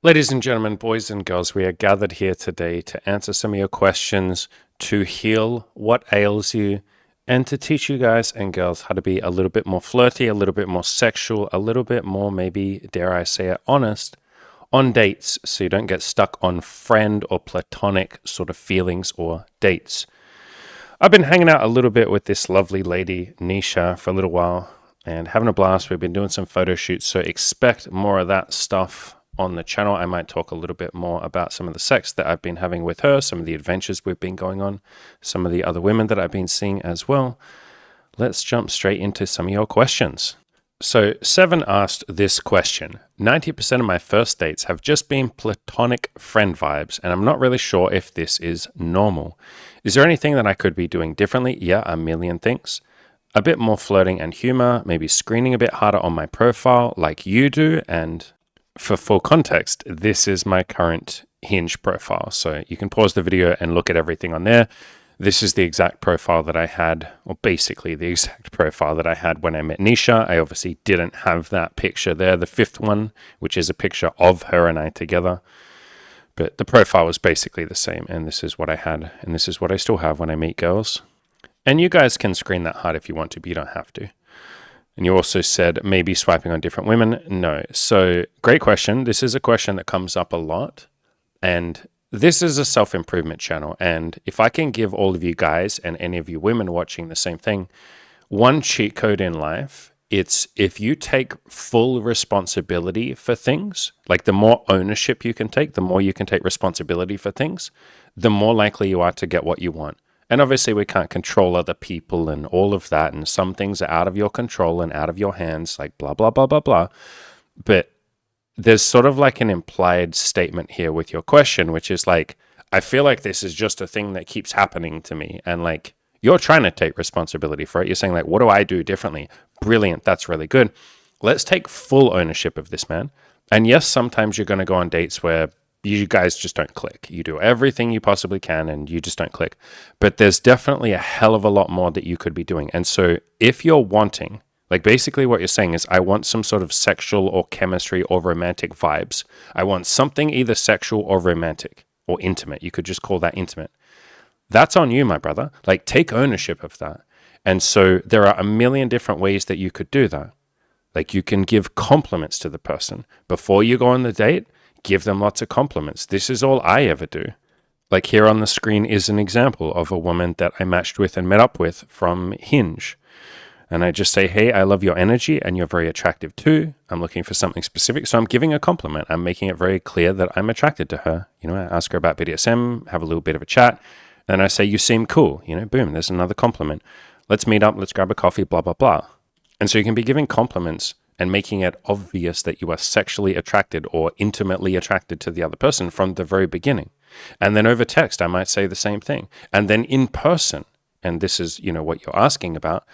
Ladies and gentlemen, boys and girls, we are gathered here today to answer some of your questions, to heal what ails you, and to teach you guys and girls how to be a little bit more flirty, a little bit more sexual, a little bit more, maybe, dare I say it, honest on dates so you don't get stuck on friend or platonic sort of feelings or dates. I've been hanging out a little bit with this lovely lady, Nisha, for a little while and having a blast. We've been doing some photo shoots, so expect more of that stuff on the channel. I might talk a little bit more about some of the sex that I've been having with her, some of the adventures we've been going on, some of the other women that I've been seeing as well. Let's jump straight into some of your questions. So Seven asked this question: 90% of my first dates have just been platonic friend vibes, and I'm not really sure if this is normal. Is there anything that I could be doing differently? Yeah, a million things. A bit more flirting and humor, maybe screening a bit harder on my profile like you do. And for full context, this is my current Hinge profile. So you can pause the video and look at everything on there. This is the exact profile that I had, or basically the exact profile that I had when I met Nisha. I obviously didn't have that picture there, the fifth one, which is a picture of her and I together. But the profile was basically the same, and this is what I had, and this is what I still have when I meet girls. And you guys can screen that hard if you want to, but you don't have to. And you also said maybe swiping on different women. No. So great question. This is a question that comes up a lot. And this is a self-improvement channel. And if I can give all of you guys and any of you women watching the same thing, one cheat code in life, it's if you take full responsibility for things, like the more ownership you can take, the more you can take responsibility for things, the more likely you are to get what you want. And obviously we can't control other people and all of that. And some things are out of your control and out of your hands, like blah, blah, blah, blah, blah. But there's sort of like an implied statement here with your question, which is like, I feel like this is just a thing that keeps happening to me. And like, you're trying to take responsibility for it. You're saying like, what do I do differently? Brilliant. That's really good. Let's take full ownership of this, man. And yes, sometimes you're going to go on dates where you guys just don't click. You do everything you possibly can and you just don't click. But there's definitely a hell of a lot more that you could be doing. And so if you're wanting, like basically what you're saying is, I want some sort of sexual or chemistry or romantic vibes. I want something either sexual or romantic or intimate. You could just call that intimate. That's on you, my brother. Like, take ownership of that. And so there are a million different ways that you could do that. Like, you can give compliments to the person before you go on the date. Give them lots of compliments. This is all I ever do. Like, here on the screen is an example of a woman that I matched with and met up with from Hinge. And I just say, hey, I love your energy and you're very attractive too. I'm looking for something specific. So I'm giving a compliment. I'm making it very clear that I'm attracted to her. You know, I ask her about BDSM, have a little bit of a chat. And I say, you seem cool. You know, boom, there's another compliment. Let's meet up. Let's grab a coffee, blah, blah, blah. And so you can be giving compliments and making it obvious that you are sexually attracted or intimately attracted to the other person from the very beginning. And then over text, I might say the same thing. And then in person, and this is, you know, what you're asking about,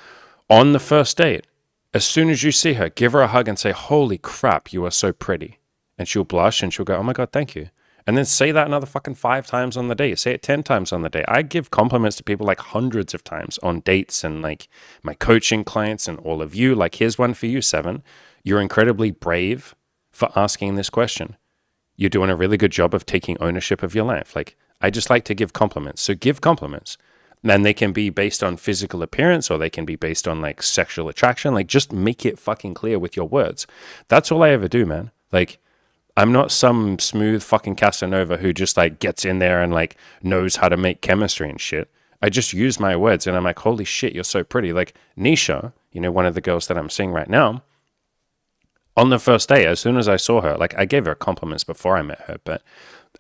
on the first date, as soon as you see her, give her a hug and say, holy crap, you are so pretty. And she'll blush and she'll go, oh my God, thank you. And then say that another fucking 5 times on the date. Say it 10 times on the date. I give compliments to people like hundreds of times on dates and like my coaching clients and all of you. Like, here's one for you, Seven. You're incredibly brave for asking this question. You're doing a really good job of taking ownership of your life. Like, I just like to give compliments. So give compliments. And they can be based on physical appearance or they can be based on like sexual attraction. Like, just make it fucking clear with your words. That's all I ever do, man. Like, I'm not some smooth fucking Casanova who just like gets in there and like knows how to make chemistry and shit. I just use my words and I'm like, holy shit, you're so pretty. Like Nisha, you know, one of the girls that I'm seeing right now, on the first day, as soon as I saw her, like I gave her compliments before I met her, but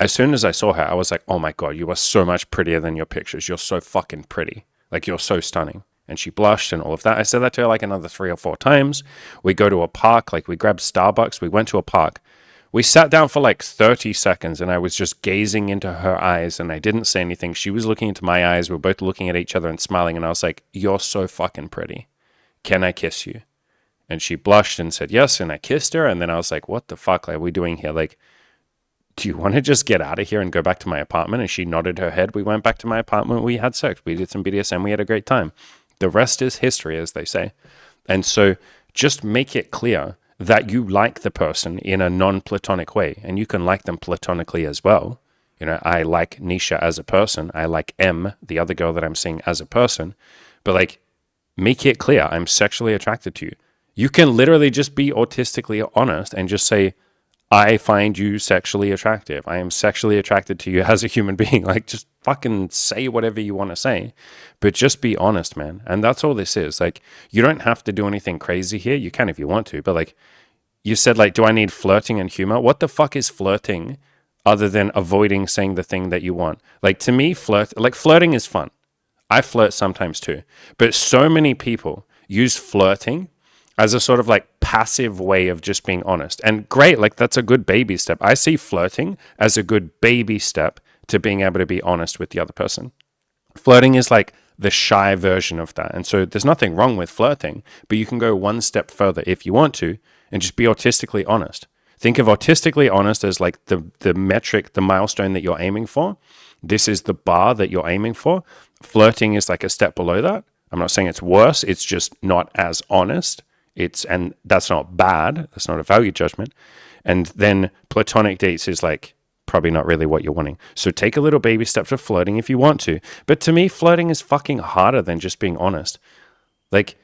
as soon as I saw her, I was like, oh my God, you are so much prettier than your pictures. You're so fucking pretty. Like, you're so stunning. And she blushed and all of that. I said that to her like another 3 or 4 times. We go to a park, like we grabbed Starbucks. We went to a park. We sat down for like 30 seconds and I was just gazing into her eyes and I didn't say anything. She was looking into my eyes. We were both looking at each other and smiling. And I was like, you're so fucking pretty. Can I kiss you? And she blushed and said yes. And I kissed her. And then I was like, what the fuck are we doing here? Like, do you want to just get out of here and go back to my apartment? And she nodded her head. We went back to my apartment. We had sex. We did some BDSM. We had a great time. The rest is history, as they say. And so just make it clear that you like the person in a non-platonic way, and you can like them platonically as well. You know, I like Nisha as a person. I like M, the other girl that I'm seeing, as a person. But like, make it clear, I'm sexually attracted to you. You can literally just be autistically honest and just say, I find you sexually attractive. I am sexually attracted to you as a human being. Like, just fucking say whatever you want to say, but just be honest, man. And that's all this is. Like, you don't have to do anything crazy here. You can if you want to, but like, you said, like, do I need flirting and humor? What the fuck is flirting other than avoiding saying the thing that you want? Like, to me, flirting is fun. I flirt sometimes too. But so many people use flirting as a sort of like passive way of just being honest. And great, like that's a good baby step. I see flirting as a good baby step to being able to be honest with the other person. Flirting is like the shy version of that. And so there's nothing wrong with flirting, but you can go one step further if you want to and just be autistically honest. Think of autistically honest as like the metric, the milestone that you're aiming for. This is the bar that you're aiming for. Flirting is like a step below that. I'm not saying it's worse. It's just not as honest. And that's not bad. That's not a value judgment. And then platonic dates is like probably not really what you're wanting. So take a little baby step to flirting if you want to. But to me, flirting is fucking harder than just being honest. Like,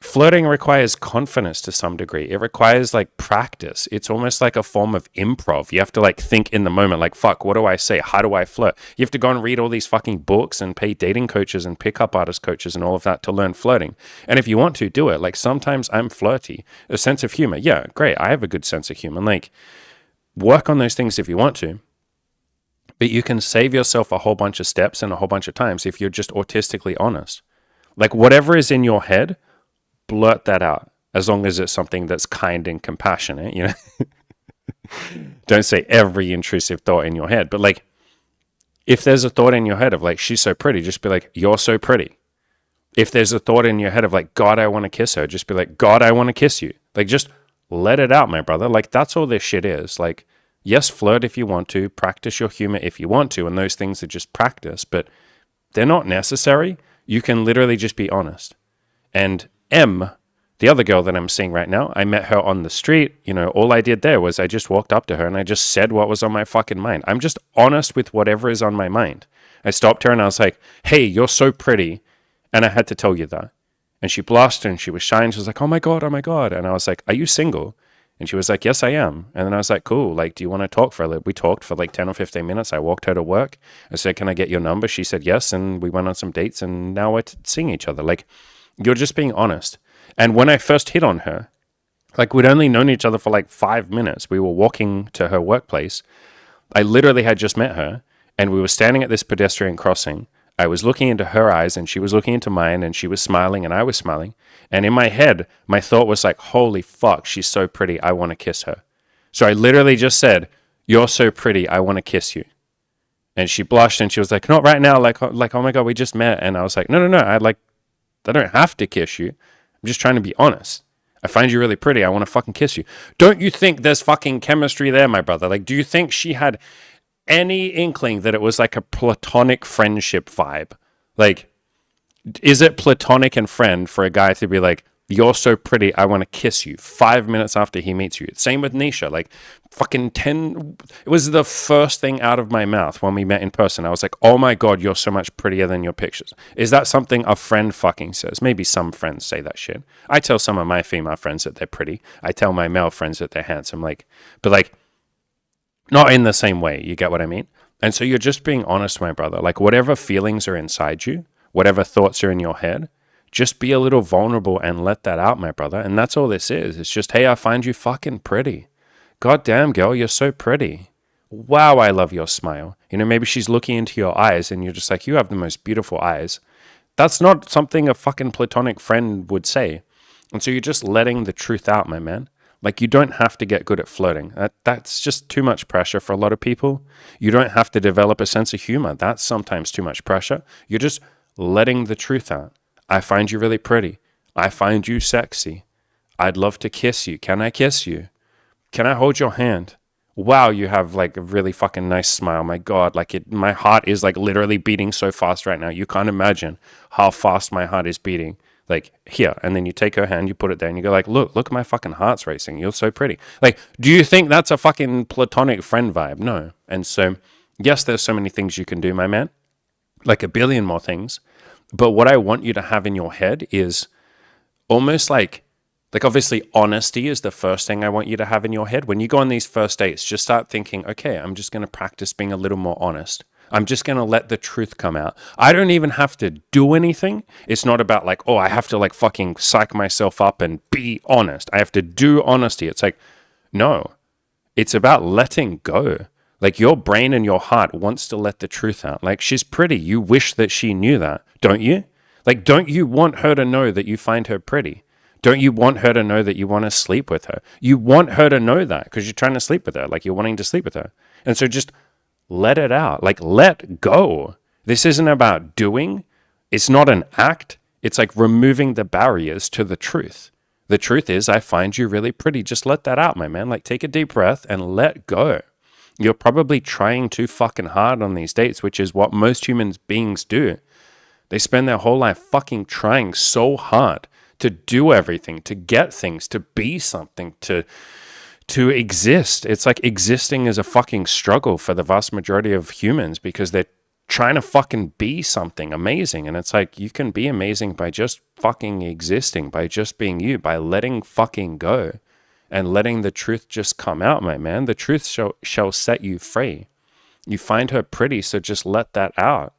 flirting requires confidence to some degree. It requires like practice. It's almost like a form of improv. You have to like think in the moment, like, fuck, what do I say? How do I flirt? You have to go and read all these fucking books and pay dating coaches and pickup artist coaches and all of that to learn flirting. And if you want to, do it. Like, sometimes I'm flirty. A sense of humor. Yeah, great. I have a good sense of humor. Like, work on those things if you want to. But you can save yourself a whole bunch of steps and a whole bunch of times if you're just autistically honest. Like, whatever is in your head, blurt that out, as long as it's something that's kind and compassionate, you know. Don't say every intrusive thought in your head, but like, if there's a thought in your head of like, she's so pretty, just be like, you're so pretty. If there's a thought in your head of like, God, I want to kiss her, just be like, God, I want to kiss you. Like, just let it out, my brother. Like, that's all this shit is. Like, yes, flirt if you want to, practice your humor if you want to, and those things are just practice, but they're not necessary. You can literally just be honest. And M, the other girl that I'm seeing right now, I met her on the street. You know, all I did there was I just walked up to her and I just said what was on my fucking mind. I'm just honest with whatever is on my mind. I stopped her and I was like, hey, you're so pretty. And I had to tell you that. And she blushed and she was shy and she was like, oh my God, oh my God. And I was like, are you single? And she was like, yes, I am. And then I was like, cool. Like, do you want to talk for a little? We talked for like 10 or 15 minutes. I walked her to work. I said, can I get your number? She said yes. And we went on some dates and now we're seeing each other. Like, you're just being honest. And when I first hit on her, like, we'd only known each other for like 5 minutes. We were walking to her workplace. I literally had just met her and we were standing at this pedestrian crossing. I was looking into her eyes and she was looking into mine and she was smiling and I was smiling. And in my head, my thought was like, holy fuck, she's so pretty. I want to kiss her. So I literally just said, you're so pretty. I want to kiss you. And she blushed and she was like, not right now. Like, oh my God, we just met. And I was like, no. I don't have to kiss you. I'm just trying to be honest. I find you really pretty. I want to fucking kiss you. Don't you think there's fucking chemistry there, my brother? Like, do you think she had any inkling that it was like a platonic friendship vibe? Like, is it platonic and friend for a guy to be like, you're so pretty, I want to kiss you 5 minutes after he meets you? Same with Nisha. Like, fucking 10, it was the first thing out of my mouth when we met in person. I was like, oh my God, you're so much prettier than your pictures. Is that something a friend fucking says? Maybe some friends say that shit. I tell some of my female friends that they're pretty. I tell my male friends that they're handsome. Like, but like, not in the same way. You get what I mean? And so you're just being honest, my brother. Like, whatever feelings are inside you, whatever thoughts are in your head, just be a little vulnerable and let that out, my brother. And that's all this is. It's just, hey, I find you fucking pretty. God damn, girl, you're so pretty. Wow, I love your smile. You know, maybe she's looking into your eyes and you're just like, you have the most beautiful eyes. That's not something a fucking platonic friend would say. And so you're just letting the truth out, my man. Like, you don't have to get good at flirting. That's just too much pressure for a lot of people. You don't have to develop a sense of humor. That's sometimes too much pressure. You're just letting the truth out. I find you really pretty. I find you sexy. I'd love to kiss you. Can I kiss you? Can I hold your hand? Wow, you have like a really fucking nice smile. My God, like my heart is like literally beating so fast right now. You can't imagine how fast my heart is beating. Like, here. And then you take her hand, you put it there, and you go like, look, my fucking heart's racing. You're so pretty. Like, do you think that's a fucking platonic friend vibe? No. And so, yes, there's so many things you can do, my man. Like a billion more things. But what I want you to have in your head is almost like obviously honesty is the first thing I want you to have in your head. When you go on these first dates, just start thinking, okay, I'm just going to practice being a little more honest. I'm just going to let the truth come out. I don't even have to do anything. It's not about like, oh, I have to like fucking psych myself up and be honest. I have to do honesty. It's like, no, it's about letting go. Like your brain and your heart wants to let the truth out. Like she's pretty. You wish that she knew that, don't you? Like, don't you want her to know that you find her pretty? Don't you want her to know that you want to sleep with her? You want her to know that because you're trying to sleep with her, like you're wanting to sleep with her. And so just let it out, like let go. This isn't about doing. It's not an act. It's like removing the barriers to the truth. The truth is, I find you really pretty. Just let that out, my man. Like take a deep breath and let go. You're probably trying too fucking hard on these dates, which is what most human beings do. They spend their whole life fucking trying so hard to do everything, to get things, to be something, to exist. It's like existing is a fucking struggle for the vast majority of humans because they're trying to fucking be something amazing. And it's like, you can be amazing by just fucking existing, by just being you, by letting fucking go and letting the truth just come out, my man. The truth shall set you free. You find her pretty, so just let that out.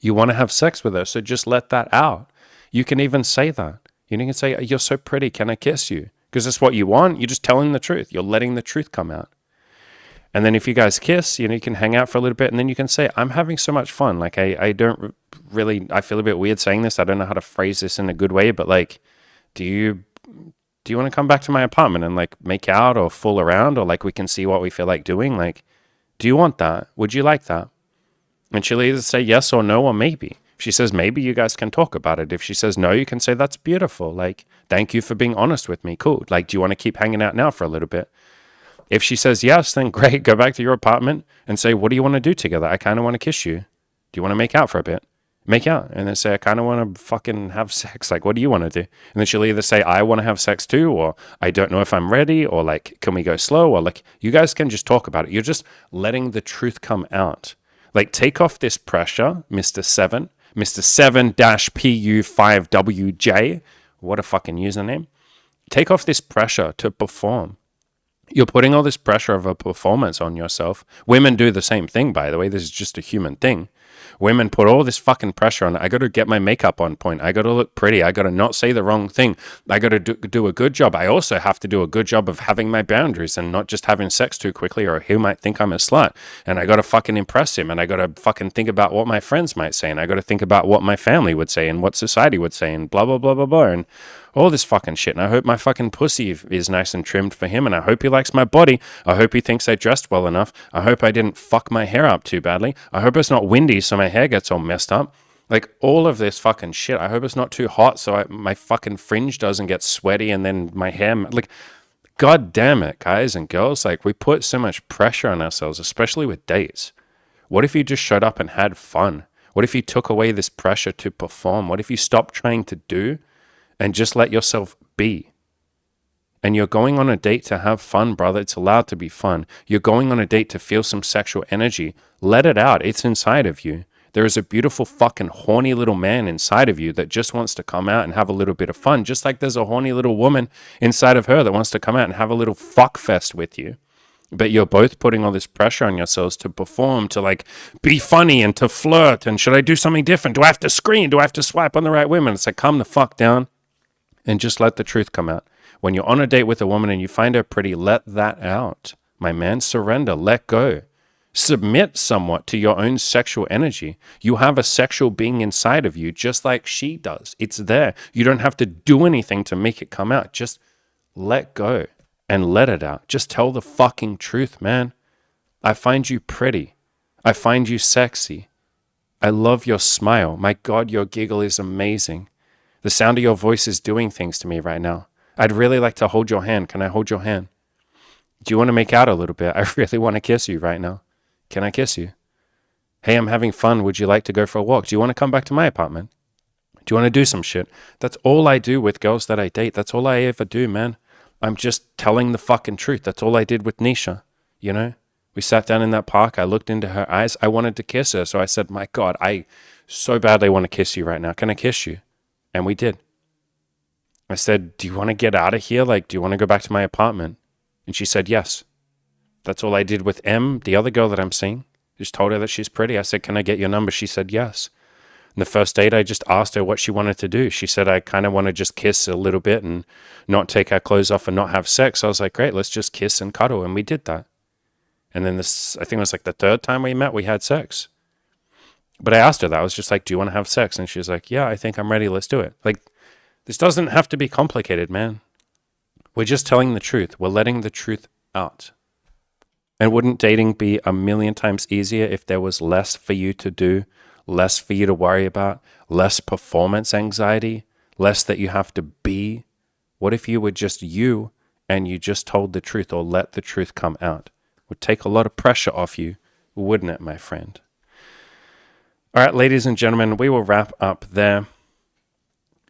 You want to have sex with her, so just let that out. You can even say that. You can say, you're so pretty, can I kiss you? Because that's what you want. You're just telling the truth. You're letting the truth come out. And then if you guys kiss, you can hang out for a little bit, and then you can say, I'm having so much fun. Like, I don't really, I feel a bit weird saying this. I don't know how to phrase this in a good way, but like, do you want to come back to my apartment and like make out or fool around, or like we can see what we feel like doing? Like, do you want that? Would you like that? And she'll either say yes or no or maybe. If she says maybe, you guys can talk about it. If she says no, you can say that's beautiful. Like, thank you for being honest with me. Cool. Like, do you want to keep hanging out now for a little bit? If she says yes, then great. Go back to your apartment and say, what do you want to do together? I kind of want to kiss you. Do you want to make out for a bit? Make out. And then say, I kind of want to fucking have sex. Like, what do you want to do? And then she'll either say, I want to have sex too, or I don't know if I'm ready, or like, can we go slow? Or like, you guys can just talk about it. You're just letting the truth come out. Like, take off this pressure, Mr. 7, Mr. 7-PU5WJ. What a fucking username. Take off this pressure to perform. You're putting all this pressure of a performance on yourself. Women do the same thing, by the way. This is just a human thing. Women put all this fucking pressure on. I got to get my makeup on point. I got to look pretty. I got to not say the wrong thing. I got to do a good job. I also have to do a good job of having my boundaries and not just having sex too quickly, or he might think I'm a slut. And I got to fucking impress him. And I got to fucking think about what my friends might say. And I got to think about what my family would say and what society would say and blah, blah, blah, blah, blah. And all this fucking shit. And I hope my fucking pussy is nice and trimmed for him. And I hope he likes my body. I hope he thinks I dressed well enough. I hope I didn't fuck my hair up too badly. I hope it's not windy so my hair gets all messed up. Like, all of this fucking shit. I hope it's not too hot so my fucking fringe doesn't get sweaty and then my hair... Like, God damn it, guys and girls. Like, we put so much pressure on ourselves, especially with dates. What if you just showed up and had fun? What if you took away this pressure to perform? What if you stopped trying to do and just let yourself be? And you're going on a date to have fun, brother. It's allowed to be fun. You're going on a date to feel some sexual energy. Let it out. It's inside of you. There is a beautiful fucking horny little man inside of you that just wants to come out and have a little bit of fun. Just like there's a horny little woman inside of her that wants to come out and have a little fuck fest with you. But you're both putting all this pressure on yourselves to perform, to like be funny and to flirt. And should I do something different? Do I have to screen? Do I have to swipe on the right women? It's like, calm the fuck down and just let the truth come out. When you're on a date with a woman and you find her pretty, let that out. My man, surrender, let go. Submit somewhat to your own sexual energy. You have a sexual being inside of you just like she does. It's there. You don't have to do anything to make it come out. Just let go and let it out. Just tell the fucking truth, man. I find you pretty. I find you sexy. I love your smile. My God, your giggle is amazing. The sound of your voice is doing things to me right now. I'd really like to hold your hand. Can I hold your hand? Do you want to make out a little bit? I really want to kiss you right now. Can I kiss you? Hey, I'm having fun. Would you like to go for a walk? Do you want to come back to my apartment? Do you want to do some shit? That's all I do with girls that I date. That's all I ever do, man. I'm just telling the fucking truth. That's all I did with Nisha, you know? We sat down in that park. I looked into her eyes. I wanted to kiss her. So I said, my God, I so badly want to kiss you right now. Can I kiss you? And we did. I said, do you want to get out of here? Like, do you want to go back to my apartment? And she said, yes. That's all I did with M, the other girl that I'm seeing. Just told her that she's pretty. I said, can I get your number? She said, yes. And the first date, I just asked her what she wanted to do. She said, I kind of want to just kiss a little bit and not take our clothes off and not have sex. I was like, great, let's just kiss and cuddle. And we did that. And then this, I think it was like the third time we met, we had sex. But I asked her that. I was just like, do you want to have sex? And she was like, yeah, I think I'm ready. Let's do it. Like, this doesn't have to be complicated, man. We're just telling the truth. We're letting the truth out. And wouldn't dating be a million times easier if there was less for you to do, less for you to worry about, less performance anxiety, less that you have to be? What if you were just you and you just told the truth or let the truth come out? It would take a lot of pressure off you, wouldn't it, my friend? All right, ladies and gentlemen, we will wrap up there.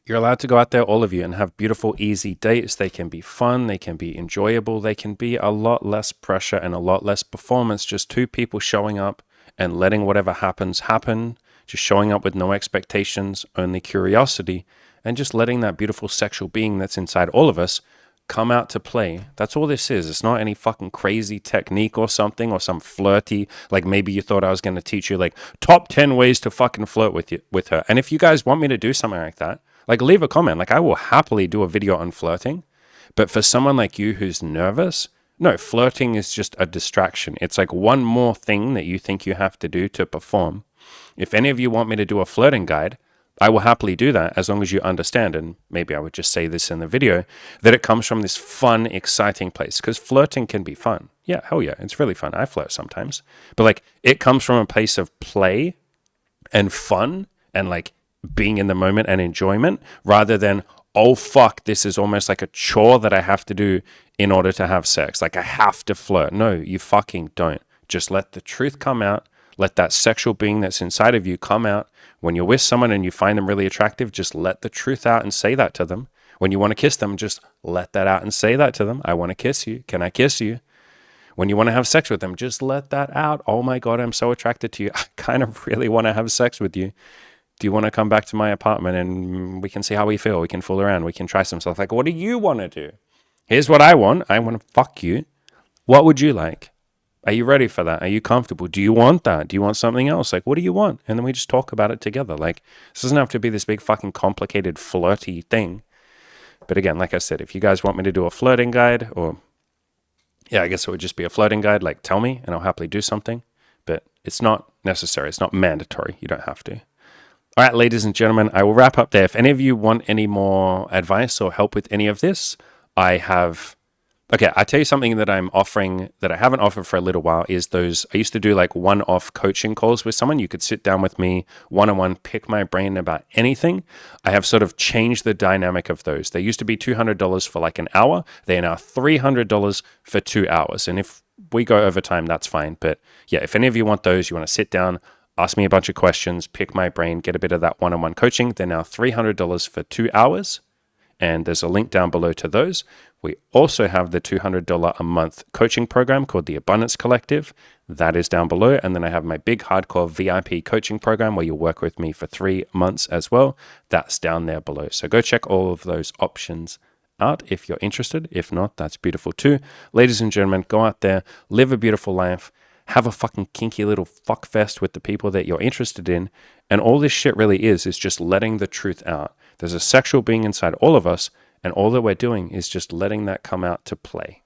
You're allowed to go out there, all of you, and have beautiful, easy dates. They can be fun. They can be enjoyable. They can be a lot less pressure and a lot less performance. Just two people showing up and letting whatever happens happen. Just showing up with no expectations, only curiosity, and just letting that beautiful sexual being that's inside all of us come out to play. That's all this is. It's not any fucking crazy technique or something or some flirty, like maybe you thought I was going to teach you like top 10 ways to fucking flirt with her. And if you guys want me to do something like that, like leave a comment. Like I will happily do a video on flirting. But for someone like you who's nervous, no, flirting is just a distraction. It's like one more thing that you think you have to do to perform. If any of you want me to do a flirting guide, I will happily do that as long as you understand, and maybe I would just say this in the video, that it comes from this fun, exciting place. Because flirting can be fun. Yeah, hell yeah, it's really fun. I flirt sometimes. But like, it comes from a place of play and fun and like being in the moment and enjoyment rather than, oh fuck, this is almost like a chore that I have to do in order to have sex. Like I have to flirt. No, you fucking don't. Just let the truth come out. Let that sexual being that's inside of you come out. When you're with someone and you find them really attractive, just let the truth out and say that to them. When you want to kiss them, just let that out and say that to them. I want to kiss you. Can I kiss you? When you want to have sex with them, just let that out. Oh my God, I'm so attracted to you. I kind of really want to have sex with you. Do you want to come back to my apartment and we can see how we feel? We can fool around. We can try some stuff. Like, what do you want to do? Here's what I want. I want to fuck you. What would you like? Are you ready for that? Are you comfortable? Do you want that? Do you want something else? Like, what do you want? And then we just talk about it together. Like, this doesn't have to be this big fucking complicated flirty thing. But again, like I said, if you guys want me to do a flirting guide or, yeah, I guess it would just be a flirting guide, like tell me and I'll happily do something. But it's not necessary. It's not mandatory. You don't have to. All right, ladies and gentlemen, I will wrap up there. If any of you want any more advice or help with any of this, I have... Okay, I tell you something that I'm offering that I haven't offered for a little while is those, I used to do like one-off coaching calls with someone. You could sit down with me one-on-one, pick my brain about anything. I have sort of changed the dynamic of those. They used to be $200 for like an hour. They are now $300 for 2 hours. And if we go over time, that's fine. But yeah, if any of you want those, you want to sit down, ask me a bunch of questions, pick my brain, get a bit of that one-on-one coaching, they're now $300 for 2 hours. And there's a link down below to those. We also have the $200 a month coaching program called the Abundance Collective. That is down below. And then I have my big hardcore VIP coaching program where you'll work with me for 3 months as well. That's down there below. So go check all of those options out if you're interested. If not, that's beautiful too. Ladies and gentlemen, go out there, live a beautiful life, have a fucking kinky little fuck fest with the people that you're interested in. And all this shit really is just letting the truth out. There's a sexual being inside all of us, and all that we're doing is just letting that come out to play.